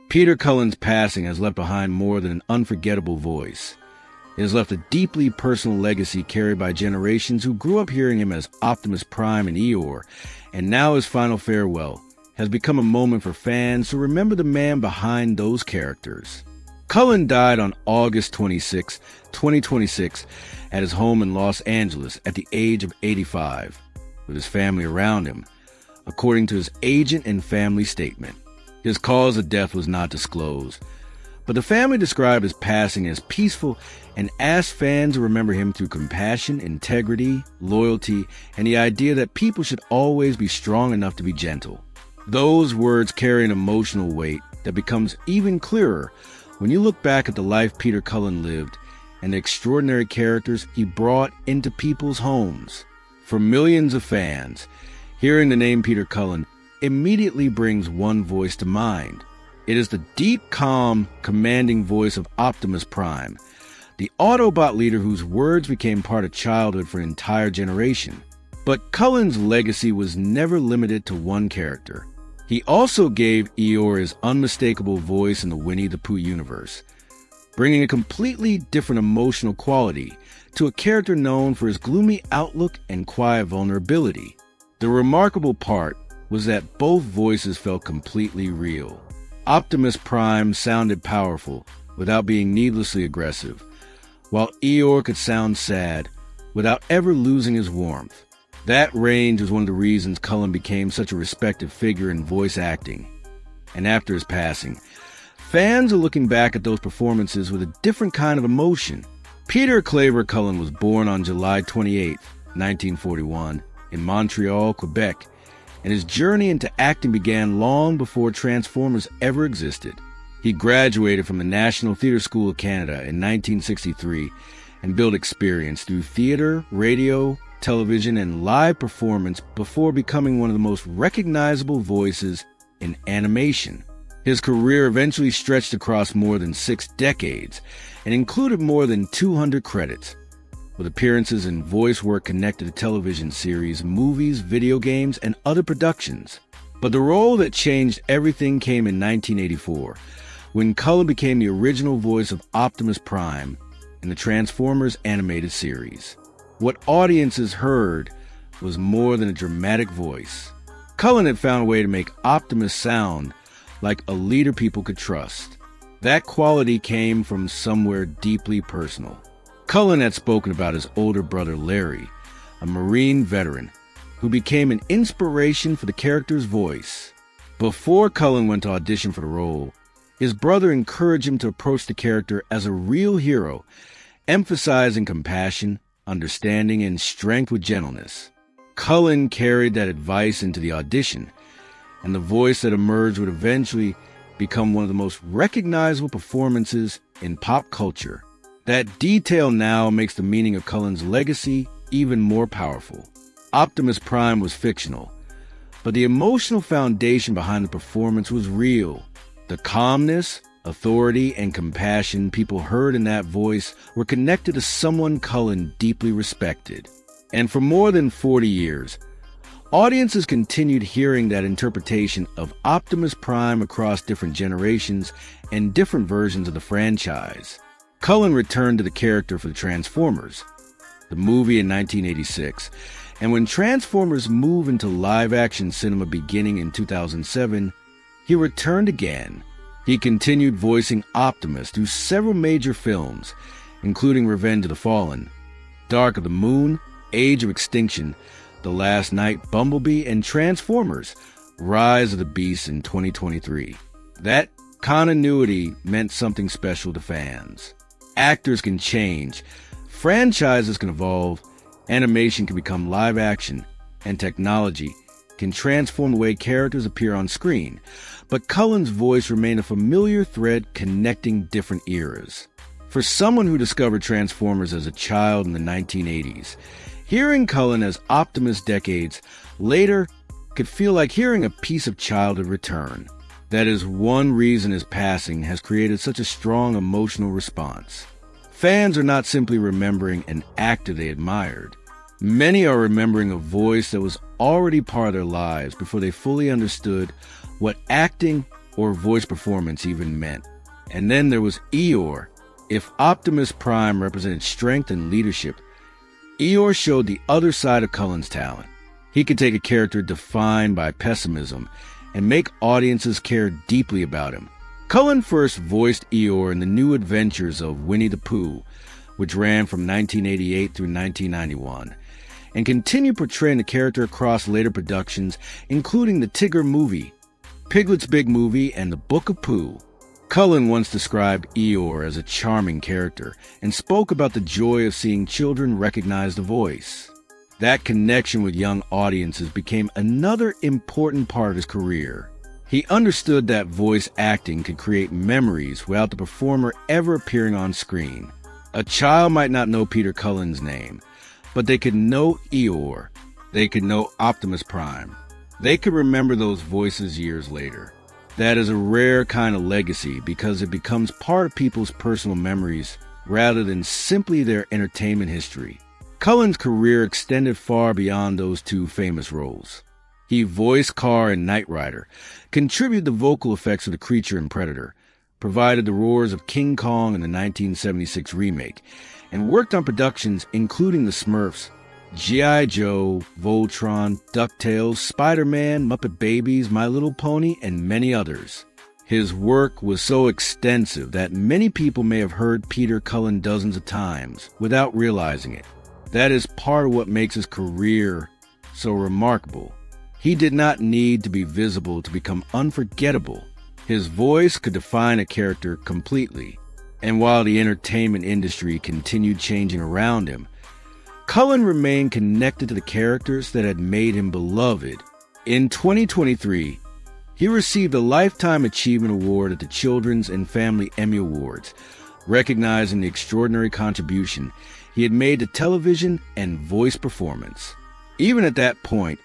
Peter Cullen's passing has left behind more than an unforgettable voice. It has left a deeply personal legacy carried by generations who grew up hearing him as Optimus Prime and Eeyore, and now his final farewell has become a moment for fans to remember the man behind those characters. Cullen died on August 26, 2026, at his home in Los Angeles at the age of 85, with his family around him, according to his agent and family statement. His cause of death was not disclosed, but the family described his passing as peaceful and asked fans to remember him through compassion, integrity, loyalty, and the idea that people should always be strong enough to be gentle. Those words carry an emotional weight that becomes even clearer when you look back at the life Peter Cullen lived and the extraordinary characters he brought into people's homes. For millions of fans, hearing the name Peter Cullen immediately brings one voice to mind. It is the deep, calm, commanding voice of Optimus Prime, the Autobot leader whose words became part of childhood for an entire generation. But Cullen's legacy was never limited to one character. He also gave Eeyore his unmistakable voice in the Winnie the Pooh universe, bringing a completely different emotional quality to a character known for his gloomy outlook and quiet vulnerability. The remarkable part was that both voices felt completely real. Optimus Prime sounded powerful without being needlessly aggressive, while Eeyore could sound sad without ever losing his warmth. That range was one of the reasons Cullen became such a respected figure in voice acting. And after his passing, fans are looking back at those performances with a different kind of emotion. Peter Claver Cullen was born on July 28, 1941, in Montreal, Quebec, and his journey into acting began long before Transformers ever existed. He graduated from the National Theatre School of Canada in 1963 and built experience through theater, radio, television, and live performance before becoming one of the most recognizable voices in animation. His career eventually stretched across more than 6 decades and included more than 200 credits, with appearances in voice work connected to television series, movies, video games, and other productions. But the role that changed everything came in 1984, when Cullen became the original voice of Optimus Prime in the Transformers animated series. What audiences heard was more than a dramatic voice. Cullen had found a way to make Optimus sound like a leader people could trust. That quality came from somewhere deeply personal. Cullen had spoken about his older brother Larry, a Marine veteran, who became an inspiration for the character's voice. Before Cullen went to audition for the role, his brother encouraged him to approach the character as a real hero, emphasizing compassion, understanding, and strength with gentleness. Cullen carried that advice into the audition, and the voice that emerged would eventually become one of the most recognizable performances in pop culture. That detail now makes the meaning of Cullen's legacy even more powerful. Optimus Prime was fictional, but the emotional foundation behind the performance was real. The calmness, authority, and compassion people heard in that voice were connected to someone Cullen deeply respected. And for more than 40 years, audiences continued hearing that interpretation of Optimus Prime across different generations and different versions of the franchise. Cullen returned to the character for the Transformers, the movie in 1986, and when Transformers moved into live-action cinema beginning in 2007, he returned again. He continued voicing Optimus through several major films, including Revenge of the Fallen, Dark of the Moon, Age of Extinction, The Last Knight, Bumblebee, and Transformers, Rise of the Beasts in 2023. That continuity meant something special to fans. Actors can change, franchises can evolve, animation can become live action, and technology can transform the way characters appear on screen. But Cullen's voice remained a familiar thread connecting different eras. For someone who discovered Transformers as a child in the 1980s, hearing Cullen as Optimus decades later could feel like hearing a piece of childhood return. That is one reason his passing has created such a strong emotional response. Fans are not simply remembering an actor they admired. Many are remembering a voice that was already part of their lives before they fully understood what acting or voice performance even meant. And then there was Eeyore. If Optimus Prime represented strength and leadership, Eeyore showed the other side of Cullen's talent. He could take a character defined by pessimism and make audiences care deeply about him. Cullen first voiced Eeyore in The New Adventures of Winnie the Pooh, which ran from 1988 through 1991, and continued portraying the character across later productions, including the Tigger movie, Piglet's Big Movie, and The Book of Pooh. Cullen once described Eeyore as a charming character and spoke about the joy of seeing children recognize the voice. That connection with young audiences became another important part of his career. He understood that voice acting could create memories without the performer ever appearing on screen. A child might not know Peter Cullen's name, but they could know Eeyore. They could know Optimus Prime. They could remember those voices years later. That is a rare kind of legacy because it becomes part of people's personal memories rather than simply their entertainment history. Cullen's career extended far beyond those two famous roles. He voiced Car in Knight Rider, contributed the vocal effects of the creature in Predator, provided the roars of King Kong in the 1976 remake, and worked on productions including The Smurfs, G.I. Joe, Voltron, DuckTales, Spider-Man, Muppet Babies, My Little Pony, and many others. His work was so extensive that many people may have heard Peter Cullen dozens of times without realizing it. That is part of what makes his career so remarkable. He did not need to be visible to become unforgettable. His voice could define a character completely. And while the entertainment industry continued changing around him, Cullen remained connected to the characters that had made him beloved. In 2023, he received a Lifetime Achievement Award at the Children's and Family Emmy Awards, recognizing the extraordinary contribution he had made to television and voice performance. Even at that point,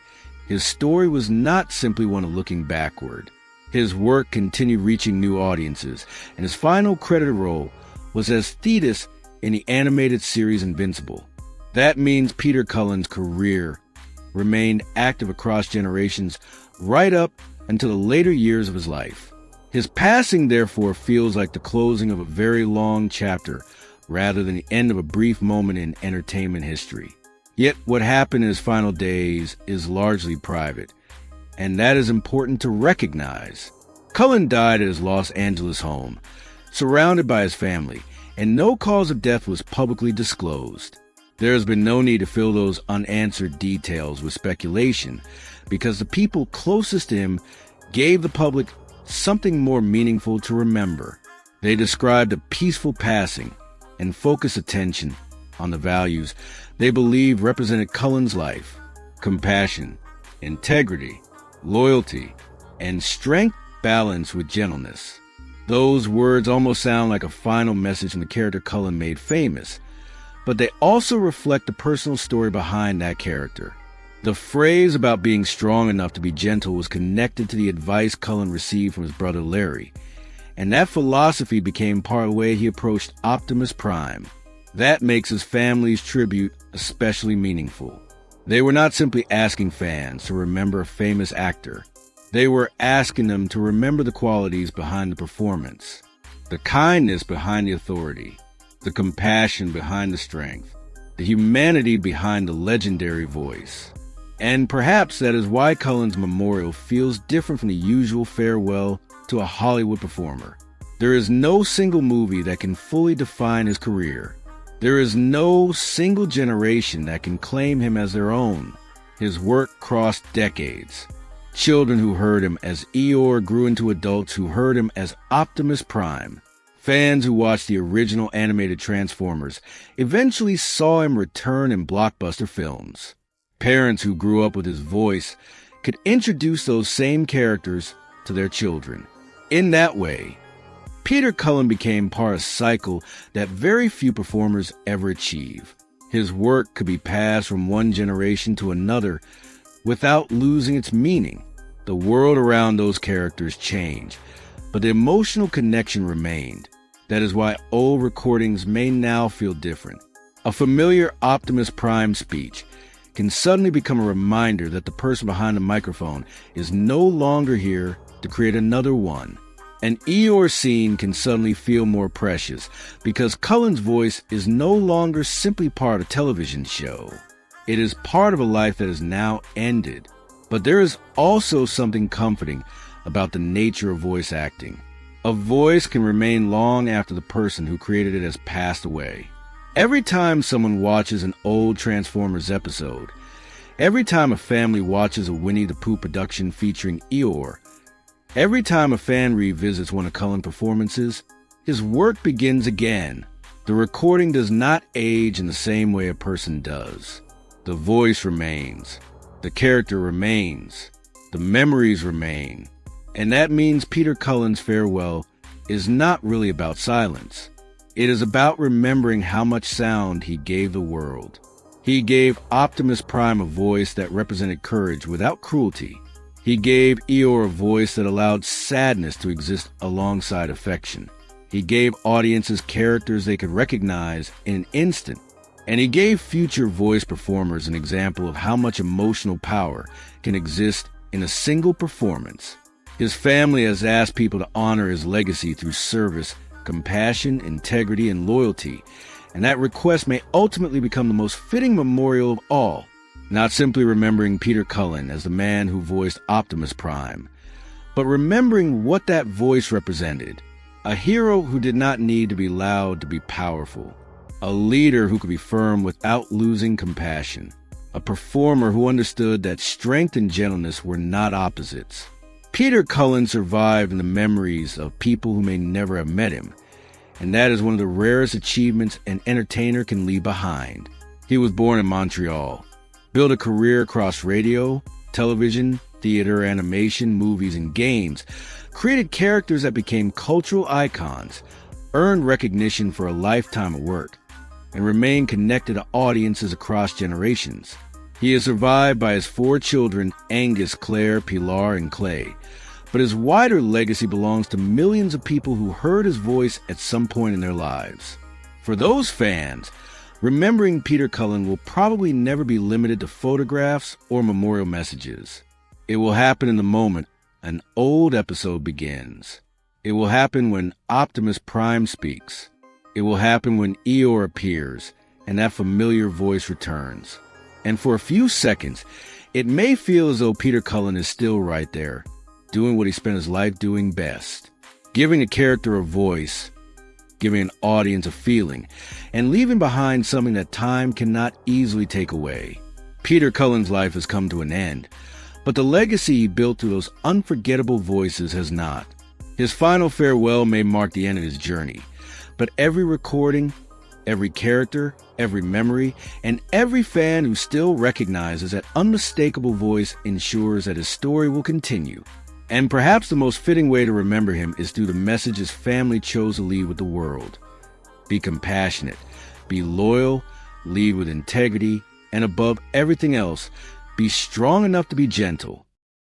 his story was not simply one of looking backward. His work continued reaching new audiences, and his final credited role was as Thetis in the animated series Invincible. That means Peter Cullen's career remained active across generations right up until the later years of his life. His passing, therefore, feels like the closing of a very long chapter rather than the end of a brief moment in entertainment history. Yet what happened in his final days is largely private, and that is important to recognize. Cullen died at his Los Angeles home, surrounded by his family, and no cause of death was publicly disclosed. There has been no need to fill those unanswered details with speculation, because the people closest to him gave the public something more meaningful to remember. They described a peaceful passing and focused attention on the values they believed represented Cullen's life: compassion, integrity, loyalty, and strength balanced with gentleness. Those words almost sound like a final message from the character Cullen made famous, but they also reflect the personal story behind that character. The phrase about being strong enough to be gentle was connected to the advice Cullen received from his brother Larry, and that philosophy became part of the way he approached Optimus Prime. That makes his family's tribute especially meaningful. They were not simply asking fans to remember a famous actor. They were asking them to remember the qualities behind the performance, the kindness behind the authority, the compassion behind the strength, the humanity behind the legendary voice. And perhaps that is why Cullen's memorial feels different from the usual farewell to a Hollywood performer. There is no single movie that can fully define his career. There is no single generation that can claim him as their own. His work crossed decades. Children who heard him as Eeyore grew into adults who heard him as Optimus Prime. Fans who watched the original animated Transformers eventually saw him return in blockbuster films. Parents who grew up with his voice could introduce those same characters to their children. In that way, Peter Cullen became part of a cycle that very few performers ever achieve. His work could be passed from one generation to another without losing its meaning. The world around those characters changed, but the emotional connection remained. That is why old recordings may now feel different. A familiar Optimus Prime speech can suddenly become a reminder that the person behind the microphone is no longer here to create another one. An Eeyore scene can suddenly feel more precious because Cullen's voice is no longer simply part of a television show. It is part of a life that has now ended. But there is also something comforting about the nature of voice acting. A voice can remain long after the person who created it has passed away. Every time someone watches an old Transformers episode, every time a family watches a Winnie the Pooh production featuring Eeyore, every time a fan revisits one of Cullen's performances, his work begins again. The recording does not age in the same way a person does. The voice remains. The character remains. The memories remain. And that means Peter Cullen's farewell is not really about silence. It is about remembering how much sound he gave the world. He gave Optimus Prime a voice that represented courage without cruelty. He gave Eeyore a voice that allowed sadness to exist alongside affection. He gave audiences characters they could recognize in an instant. And he gave future voice performers an example of how much emotional power can exist in a single performance. His family has asked people to honor his legacy through service, compassion, integrity, and loyalty, and that request may ultimately become the most fitting memorial of all, not simply remembering Peter Cullen as the man who voiced Optimus Prime, but remembering what that voice represented. A hero who did not need to be loud to be powerful, a leader who could be firm without losing compassion, a performer who understood that strength and gentleness were not opposites. Peter Cullen survived in the memories of people who may never have met him, and that is one of the rarest achievements an entertainer can leave behind. He was born in Montreal, built a career across radio, television, theater, animation, movies, and games, created characters that became cultural icons, earned recognition for a lifetime of work, and remained connected to audiences across generations. He is survived by his 4 children, Angus, Claire, Pilar, and Clay. But his wider legacy belongs to millions of people who heard his voice at some point in their lives. For those fans, remembering Peter Cullen will probably never be limited to photographs or memorial messages. It will happen in the moment an old episode begins. It will happen when Optimus Prime speaks. It will happen when Eeyore appears and that familiar voice returns. And for a few seconds, it may feel as though Peter Cullen is still right there, doing what he spent his life doing best, giving a character a voice, giving an audience a feeling, and leaving behind something that time cannot easily take away. Peter Cullen's life has come to an end, but the legacy he built through those unforgettable voices has not. His final farewell may mark the end of his journey, but every recording, every character, every memory, and every fan who still recognizes that unmistakable voice ensures that his story will continue. And perhaps the most fitting way to remember him is through the message his family chose to leave with the world. Be compassionate, be loyal, lead with integrity, and above everything else, be strong enough to be gentle.